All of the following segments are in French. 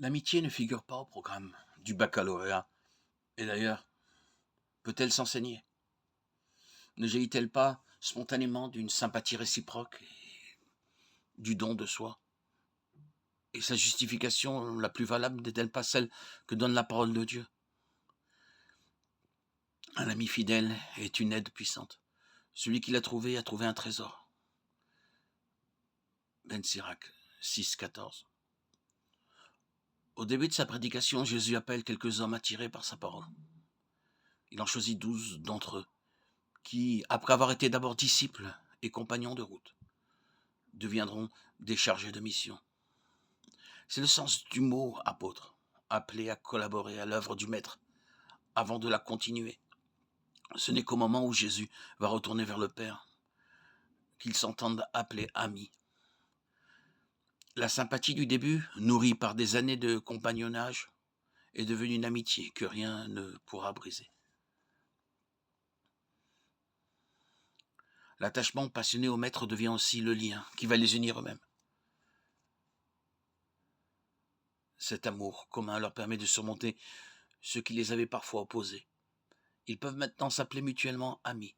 L'amitié ne figure pas au programme du baccalauréat. Et d'ailleurs, peut-elle s'enseigner? Ne jaillit-elle pas spontanément d'une sympathie réciproque et du don de soi? Et sa justification la plus valable n'est-elle pas celle que donne la parole de Dieu? Un ami fidèle est une aide puissante. Celui qui l'a trouvé a trouvé un trésor. Ben Sirac 6,14. Au début de sa prédication, Jésus appelle quelques hommes attirés par sa parole. Il en choisit 12 d'entre eux, qui, après avoir été d'abord disciples et compagnons de route, deviendront des chargés de mission. C'est le sens du mot apôtre, appelé à collaborer à l'œuvre du Maître avant de la continuer. Ce n'est qu'au moment où Jésus va retourner vers le Père qu'ils s'entendent appeler amis. La sympathie du début, nourrie par des années de compagnonnage, est devenue une amitié que rien ne pourra briser. L'attachement passionné au Maître devient aussi le lien qui va les unir eux-mêmes. Cet amour commun leur permet de surmonter ce qui les avait parfois opposés. Ils peuvent maintenant s'appeler mutuellement amis.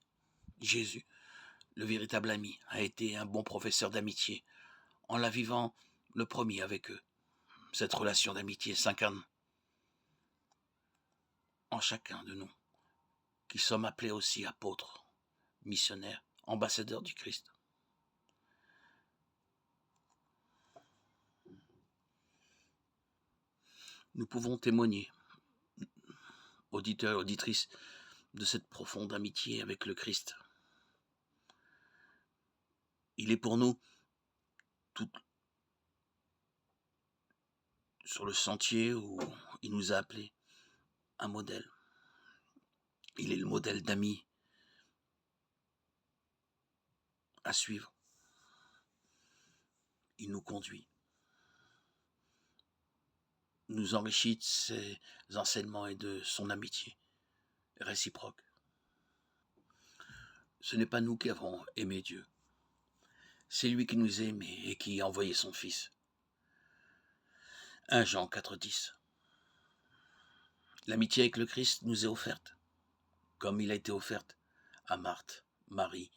Jésus, le véritable ami, a été un bon professeur d'amitié, en la vivant le premier avec eux. Cette relation d'amitié s'incarne en chacun de nous, qui sommes appelés aussi apôtres, missionnaires, ambassadeurs du Christ. Nous pouvons témoigner, auditeurs et auditrices, de cette profonde amitié avec le Christ. Il est pour nous tout sur le sentier où il nous a appelés un modèle. Il est le modèle d'ami à suivre. Il nous conduit, nous enrichit de ses enseignements et de son amitié réciproque. Ce n'est pas nous qui avons aimé Dieu. C'est lui qui nous a aimés et qui a envoyé son Fils. 1 Jean 4,10. L'amitié avec le Christ nous est offerte, comme il a été offerte à Marthe, Marie,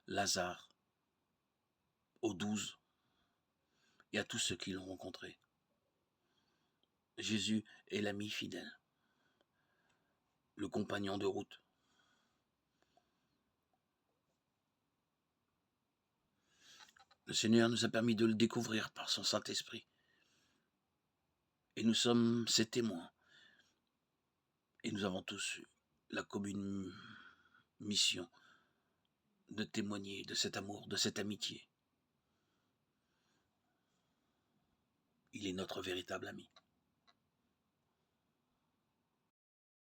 Lazare, aux 12 et à tous ceux qui l'ont rencontré. Jésus est l'ami fidèle, le compagnon de route. Le Seigneur nous a permis de le découvrir par son Saint-Esprit. Et nous sommes ses témoins. Et nous avons tous la commune mission de témoigner de cet amour, de cette amitié. Il est notre véritable ami.